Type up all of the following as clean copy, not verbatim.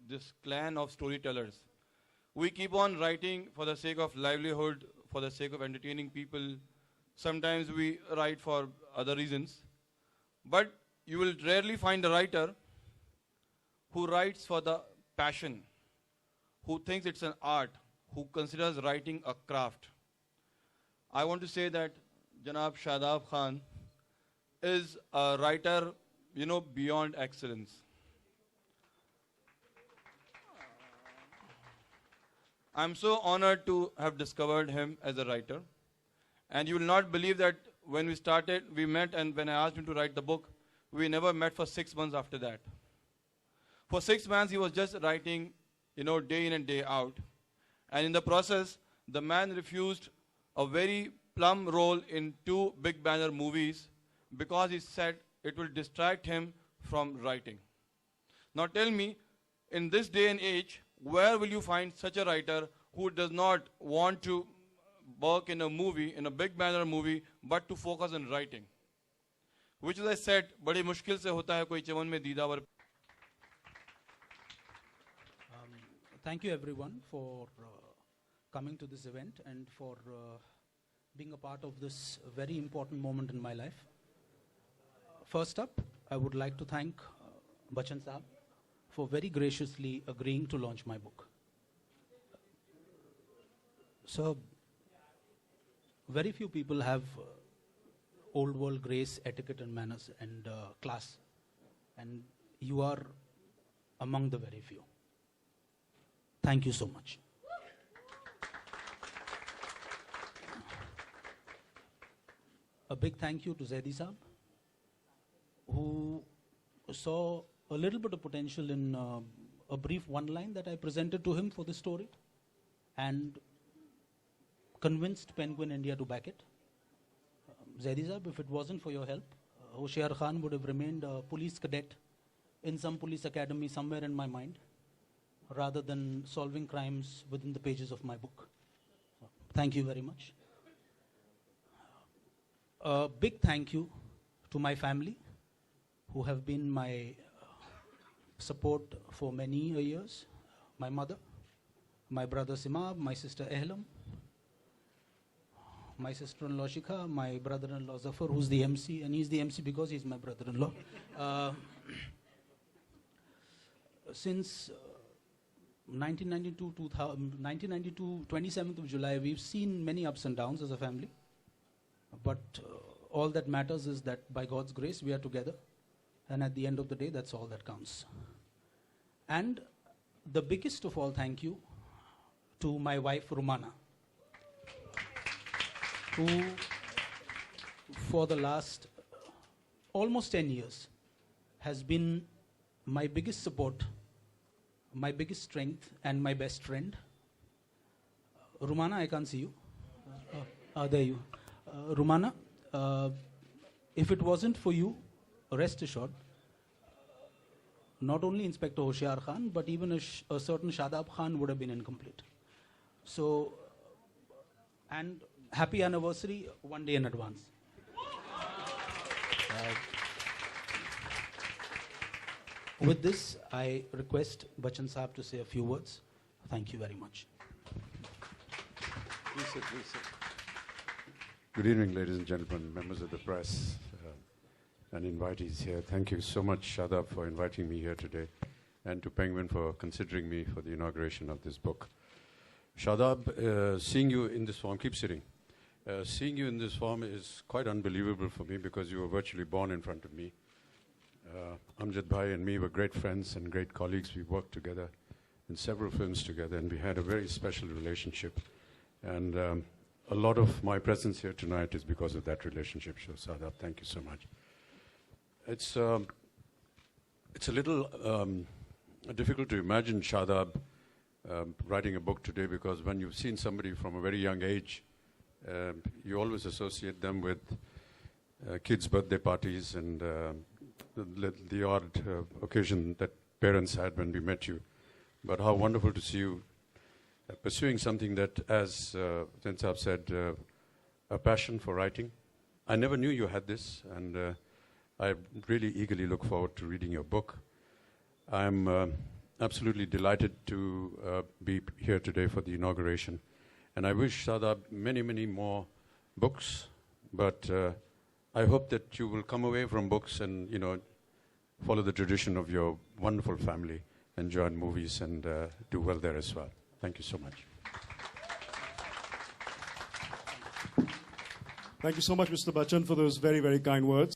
this clan of storytellers. We keep on writing for the sake of livelihood, for the sake of entertaining people. Sometimes we write for other reasons. But you will rarely find a writer who writes for the passion, who thinks it's an art, who considers writing a craft. I want to say that Janab Shadaab Khan is a writer, beyond excellence. I'm so honored to have discovered him as a writer. And you will not believe that when we started, we met, and when I asked him to write the book, we never met for 6 months after that. For 6 months, he was just writing, day in and day out. And in the process, the man refused a very plum role in 2 big banner movies because he said it will distract him from writing. Now tell me, in this day and age, where will you find such a writer who does not want to work in a movie, in a big banner movie, but to focus on writing? Which, as I said, बड़ी मुश्किल से होता है कोई चमन में दीदावर. Thank you everyone for coming to this event and for being a part of this very important moment in my life. First up, I would like to thank Bachchan Sahab for very graciously agreeing to launch my book. So, very few people have old world grace, etiquette and manners and class, and you are among the very few. Thank you so much. A big thank you to Zaidi Saab, who saw a little bit of potential in a brief one line that I presented to him for this story and convinced Penguin India to back it. Zaidi Saab, if it wasn't for your help, Hoshiar Khan would have remained a police cadet in some police academy somewhere in my mind, rather than solving crimes within the pages of my book. Thank you very much. A big thank you to my family, who have been my support for many years. My mother, my brother Simab, my sister Ehlam, my sister-in-law Shikha, my brother-in-law Zafar, who's the MC, and he's the MC because he's my brother-in-law. Since 1992, 27th of July, we've seen many ups and downs as a family. But all that matters is that by God's grace, we are together. And at the end of the day, that's all that counts. And the biggest of all thank you to my wife, Rumana, who for the last almost 10 years has been my biggest support, my biggest strength, and my best friend. Rumana, I can't see you. There you. Rumana, if it wasn't for you, rest assured, not only Inspector Hoshiar Khan, but even a certain Shadaab Khan would have been incomplete. So, and happy anniversary 1 day in advance. With this, I request Bachchan Sahab to say a few words. Thank you very much. Please sit, please sit. Good evening, ladies and gentlemen, members of the press and invitees here. Thank you so much, Shadaab, for inviting me here today, and to Penguin for considering me for the inauguration of this book. Shadaab, seeing you in this form, keep sitting. Seeing you in this form is quite unbelievable for me because you were virtually born in front of me. Amjad Bhai and me were great friends and great colleagues. We worked together in several films together, and we had a very special relationship. And a lot of my presence here tonight is because of that relationship. So, Shadaab, thank you so much. It's a little difficult to imagine Shadaab writing a book today, because when you've seen somebody from a very young age, you always associate them with kids' birthday parties and the odd occasion that parents had when we met you. But how wonderful to see you pursuing something that, as Saab said, a passion for writing. I never knew you had this, and I really eagerly look forward to reading your book. I'm absolutely delighted to be here today for the inauguration. And I wish Shadaab many, many more books. But I hope that you will come away from books and, follow the tradition of your wonderful family and join movies and do well there as well. Thank you so much. Thank you so much, Mr. Bachchan, for those very, very kind words.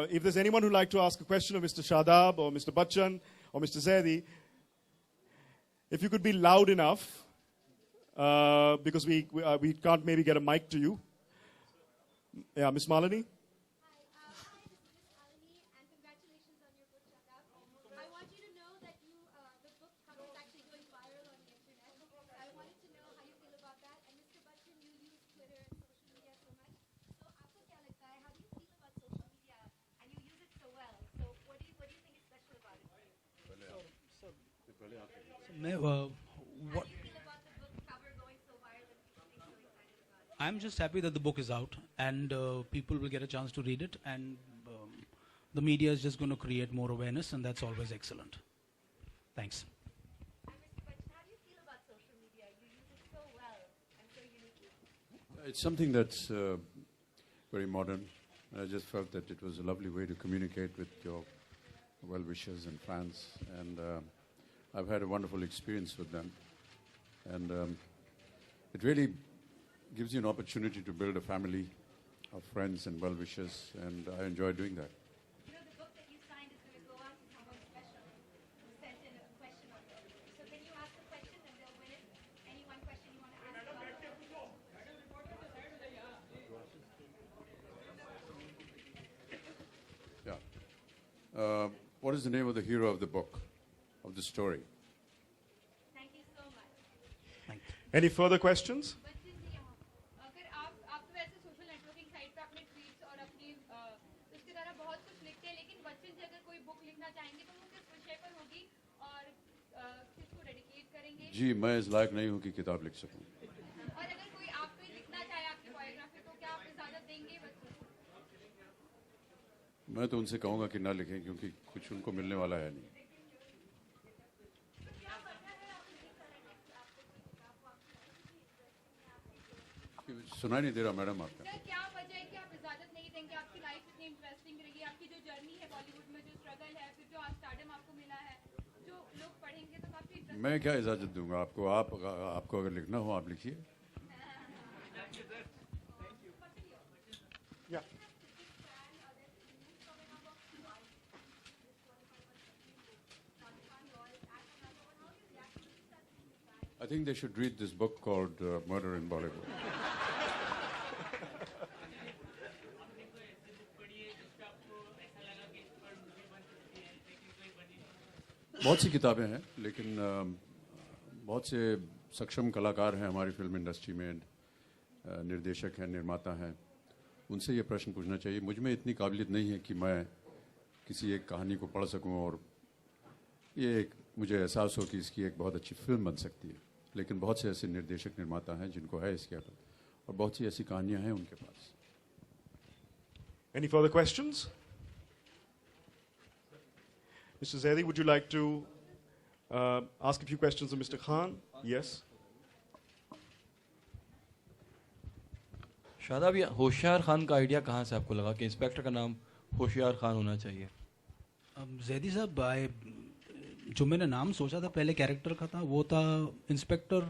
If there's anyone who'd like to ask a question of Mr. Shadaab or Mr. Bachchan or Mr. Zaidi, if you could be loud enough, because we can't maybe get a mic to you. Yeah, Miss Malini? I'm just happy that the book is out and people will get a chance to read it, and the media is just going to create more awareness, and that's always excellent. Thanks. Mr. Bachchan, how do you feel about social media? You use it so well and so uniquely. It's something that's very modern. I just felt that it was a lovely way to communicate with your well-wishers and fans, and I've had a wonderful experience with them. And it really gives you an opportunity to build a family of friends and well-wishers, and I enjoy doing that. You know, the book that you signed is going to go out to someone special who sent in a question of it. So can you ask the question and they'll win it? Any one question you want to ask about it? Yeah. What is the name of the hero of the book, of the story? Thank you so much. Any further questions? फिर आप तो वैसे लिखना चाहेंगे तो वो किस विषय पर होगी और किसको डेडिकेट करेंगे? जी, मैं इस लायक नहीं हूँ कि किताब लिख सकूँ। और अगर कोई आप पे लिखना चाहे आपकी बायोग्राफी तो क्या आप इजाजत देंगे बच्चों को? मैं तो उनसे कहूँगा कि ना लिखें, क्योंकि कुछ उनको मिलने वाला है नहीं। सुनाई नहीं दे रहा मैडम आपका। सर क्या वजह है कि आप इजाजत नहीं देंगे? आपकी लाइफ इतनी इंटरेस्टिंग रही, आपकी जो जर्नी है बॉलीवुड में, जो स्ट्रगल है, फिर जो आज स्टारडम आपको मिला है, जो लोग पढ़ेंगे तो काफी इंटरेस्टिंग। मैं क्या इजाज़त दूंगा आपको? आपको अगर लिखना हो आप लिखिए। Yeah. I think they should read this book called Murder in Bollywood. बहुत सी किताबें हैं, लेकिन बहुत से सक्षम कलाकार हैं हमारी फिल्म इंडस्ट्री में, निर्देशक हैं, निर्माता हैं। उनसे ये प्रश्न पूछना चाहिए। मुझ में इतनी काबिलियत नहीं है कि मैं किसी एक कहानी को पढ़ सकूं और ये एक मुझे एहसास हो कि इसकी एक बहुत अच्छी फिल्म बन सकती है। लेकिन बहुत से ऐसे निर्देशक निर्माता हैं जिनको है इसके अकल, और बहुत सी ऐसी कहानियां हैं उनके पास। Any further questions? Mr. Zaidi, would you like to ask a few questions of Mr. Khan? Yes. Shadab, ये होशियार खान का आइडिया कहाँ से आपको लगा कि इंस्पेक्टर का नाम होशियार खान होना चाहिए? जैदी साहब, जो मैंने नाम सोचा था पहले कैरेक्टर का था वो था इंस्पेक्टर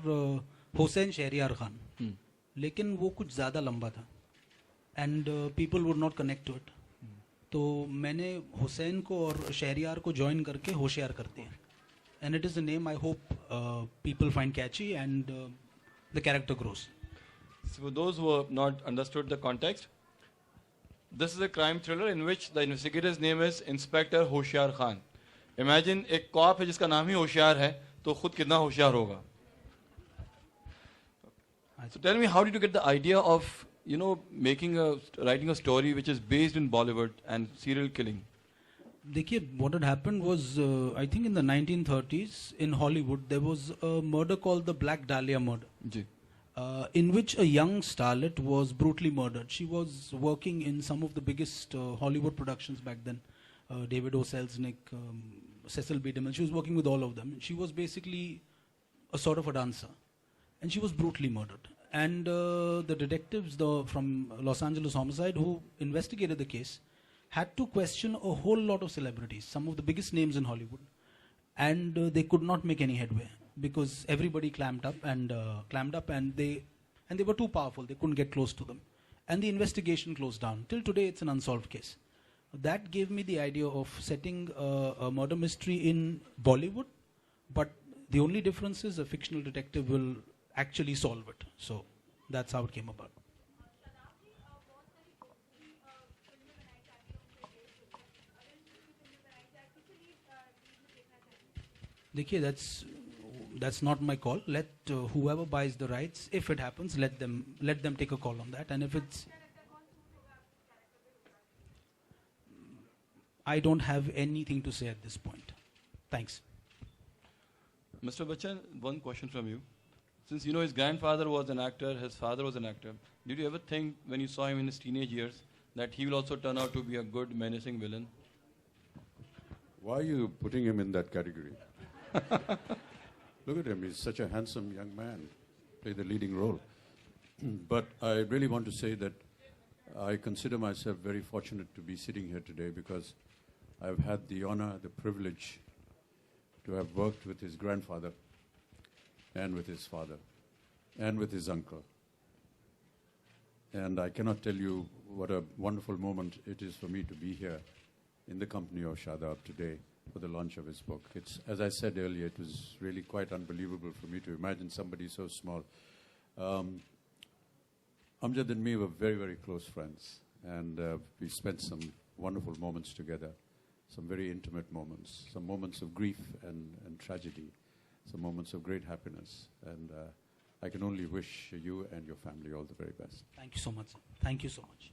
हुसैन शहरियार खान, लेकिन वो कुछ ज़्यादा लंबा था and people would not connect to it. तो मैंने हुसैन को और शहरियार को ज्वाइन करके होशियार कर दिया, and it is a name I hope people find catchy and the character grows. So for those who have not understood the context, this is a crime thriller in which the investigator's name is Inspector होशियार Khan. Imagine एक corp है जिसका नाम ही होशियार है, तो खुद कितना होशियार होगा? So tell me, how did you get the idea of, you know, writing a story which is based in Bollywood and serial killing? देखिए, what had happened was, I think in the 1930s in Hollywood there was a murder called the Black Dahlia murder. Ji. In which a young starlet was brutally murdered. She was working in some of the biggest Hollywood productions back then. David O. Selznick, Cecil B. DeMille. She was working with all of them. She was basically a sort of a dancer. And she was brutally murdered. And the detectives from Los Angeles Homicide who investigated the case had to question a whole lot of celebrities, some of the biggest names in Hollywood. And they could not make any headway, because everybody clammed up and they were too powerful. They couldn't get close to them, and the investigation closed down. Till today, it's an unsolved case. That gave me the idea of setting a murder mystery in Bollywood, but the only difference is a fictional detective will actually solve it. So that's how it came about. देखिए, that's not my call. Let whoever buys the rights, if it happens, let them take a call on that. And if it's, I don't have anything to say at this point. Thanks. Mr. Bachchan, one question from you. Since you know his grandfather was an actor, his father was an actor, did you ever think when you saw him in his teenage years that he will also turn out to be a good, menacing villain? Why are you putting him in that category? Look at him, he's such a handsome young man, play the leading role. But I really want to say that I consider myself very fortunate to be sitting here today, because I've had the honor, the privilege to have worked with his grandfather and with his father and with his uncle. And I cannot tell you what a wonderful moment it is for me to be here in the company of Shadaab today for the launch of his book. It's, as I said earlier, it was really quite unbelievable for me to imagine somebody so small. Amjad and me were very, very close friends, and we spent some wonderful moments together, some very intimate moments, some moments of grief and tragedy, some moments of great happiness. And I can only wish you and your family all the very best. Thank you so much, sir. Thank you so much.